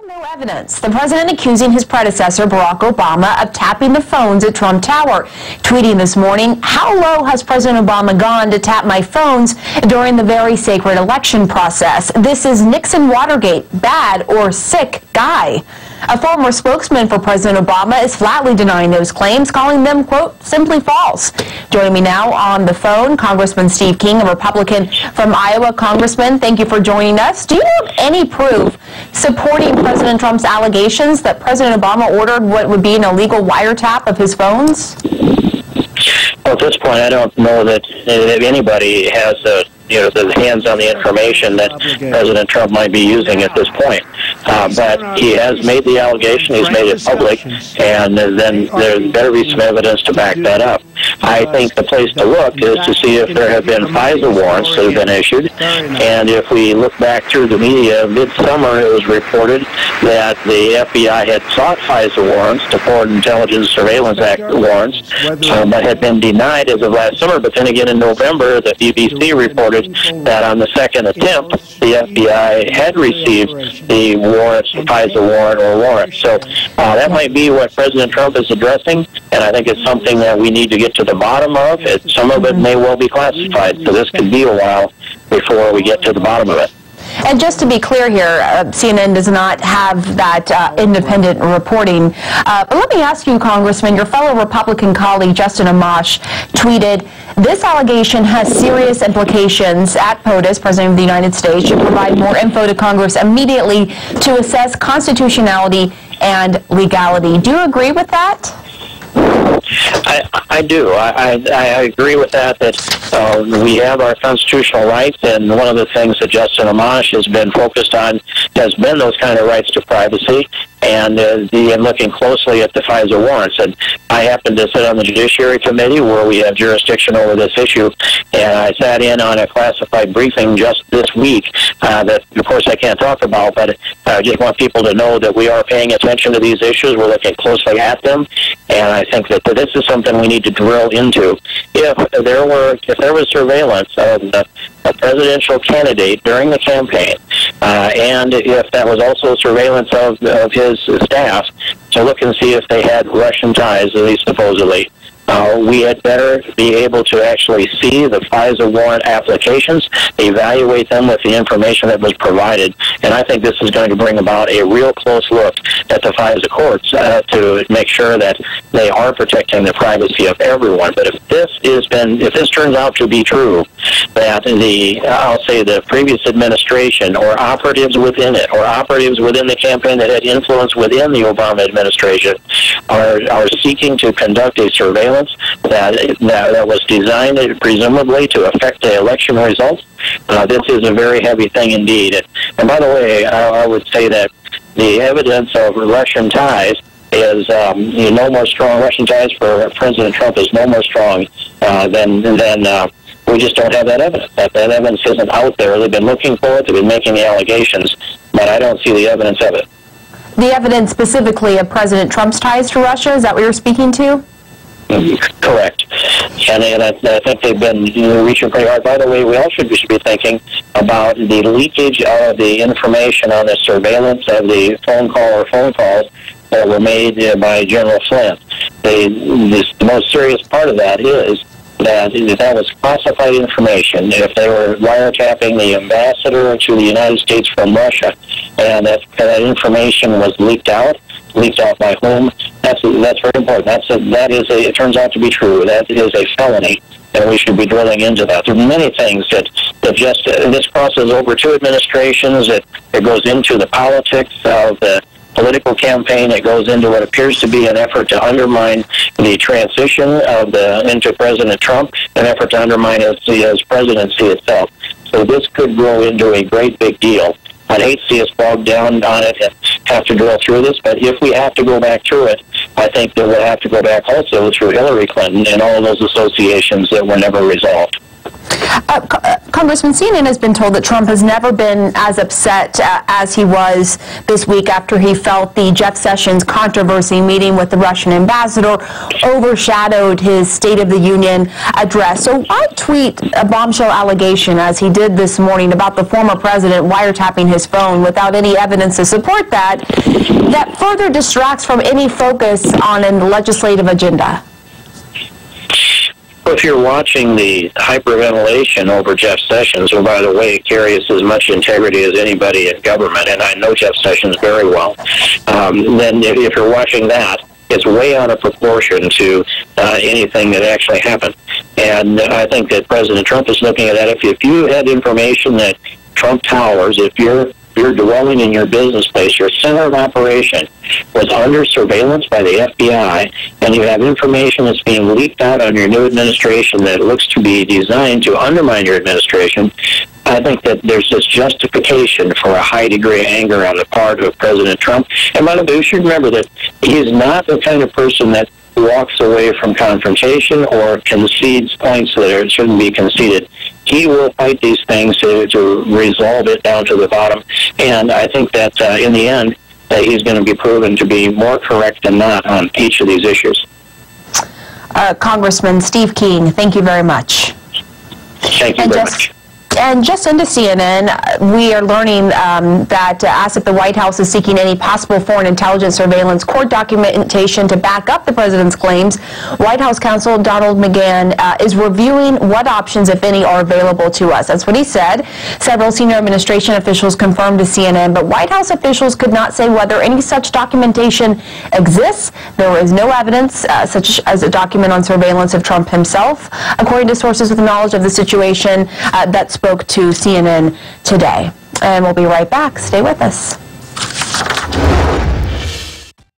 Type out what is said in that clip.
No evidence. The president accusing his predecessor, Barack Obama, of tapping the phones at Trump Tower. Tweeting this morning, "How low has President Obama gone to tap my phones during the very sacred election process? This is Nixon Watergate, bad or sick guy." A former spokesman for President Obama is flatly denying those claims, calling them, quote, simply false. Joining me now on the phone, Congressman Steve King, a Republican from Iowa. Congressman, thank you for joining us. Do you have any proof supporting President Trump's allegations that President Obama ordered what would be an illegal wiretap of his phones? Well, at this point, I don't know that anybody has the hands on the information that President Trump might be using at this point. But he has made the allegation, he's made it public, and then there better be some evidence to back that up. I think the place to look is to see if there have been FISA warrants that have been issued, and if we look back through the media, midsummer it was reported that the FBI had sought FISA warrants, the Foreign Intelligence Surveillance Act warrants, but had been denied as of last summer. But then again in November, the BBC reported that on the second attempt, the FBI had received the warrants, the FISA warrant or warrant. So that might be what President Trump is addressing, and I think it's something that we need to get to the bottom of. Some of it may well be classified, so this could be a while before we get to the bottom of it. And just to be clear here, CNN does not have that independent reporting. But let me ask you, Congressman, your fellow Republican colleague, Justin Amash, tweeted, "This allegation has serious implications. At POTUS, President of the United States should provide more info to Congress immediately to assess constitutionality and legality." Do you agree with that? I do. I agree with that we have our constitutional rights, and one of the things that Justin Amash has been focused on has been those kind of rights to privacy and looking closely at the FISA warrants. And I happen to sit on the Judiciary Committee where we have jurisdiction over this issue, and I sat in on a classified briefing just this week that, of course, I can't talk about, but I just want people to know that we are paying attention to these issues. We're looking closely at them, and I think that this is something we need to drill into. If there was surveillance of a presidential candidate during the campaign, and if that was also surveillance of his staff, to look and see if they had Russian ties, at least supposedly, we had better be able to actually see the FISA warrant applications, evaluate them with the information that was provided, and I think this is going to bring about a real close look at the FISA courts to make sure that they are protecting the privacy of everyone. But if this turns out to be true, that the previous administration or operatives within it, or operatives within the campaign that had influence within the Obama administration are seeking to conduct a surveillance that was designed presumably to affect the election results, this is a very heavy thing indeed. And by the way, I would say that the evidence of Russian ties is no more strong. Russian ties for President Trump is no more strong than we just don't have that evidence. That evidence isn't out there. They've been looking for it. They've been making the allegations, but I don't see the evidence of it. The evidence specifically of President Trump's ties to Russia, is that what you're speaking to? Correct. And I think they've been reaching pretty hard. By the way, we should be thinking about the leakage of the information on the surveillance of the phone calls that were made by General Flynn. The most serious part of that is that was classified information. If they were wiretapping the ambassador to the United States from Russia, and that information was leaked out by whom, that's very important. It turns out to be true. That is a felony, and we should be drilling into that. There are many things that this crosses over two administrations. It goes into the politics of the political campaign. It goes into what appears to be an effort to undermine the transition into President Trump, an effort to undermine his presidency itself. So this could grow into a great big deal. I'd hate to see us bogged down on it and have to drill through this, but if we have to go back through it, I think that we'll have to go back also through Hillary Clinton and all of those associations that were never resolved. Congressman, CNN has been told that Trump has never been as upset as he was this week after he felt the Jeff Sessions controversy meeting with the Russian ambassador overshadowed his State of the Union address. So why tweet a bombshell allegation, as he did this morning, about the former president wiretapping his phone without any evidence to support that further distracts from any focus on a legislative agenda? If you're watching the hyperventilation over Jeff Sessions, who, by the way, carries as much integrity as anybody in government, and I know Jeff Sessions very well, then if you're watching that, it's way out of proportion to anything that actually happened. And I think that President Trump is looking at that. If you had information that Trump Towers, if you're dwelling in your business place, your center of operation was under surveillance by the FBI, and you have information that's being leaked out on your new administration that looks to be designed to undermine your administration, I think that there's this justification for a high degree of anger on the part of President Trump. And by the way, we should remember that he's not the kind of person that walks away from confrontation or concedes points that shouldn't be conceded. He will fight these things to resolve it down to the bottom. And I think that in the end, he's going to be proven to be more correct than not on each of these issues. Congressman Steve King, thank you very much. Thank you very much. And just into CNN, we are learning that asked if the White House is seeking any possible foreign intelligence surveillance court documentation to back up the president's claims, White House counsel Donald McGahn is reviewing what options, if any, are available to us. That's what he said. Several senior administration officials confirmed to CNN, but White House officials could not say whether any such documentation exists. There is no evidence, such as a document on surveillance of Trump himself, according to sources with knowledge of the situation that spoke to CNN today. And we'll be right back. Stay with us.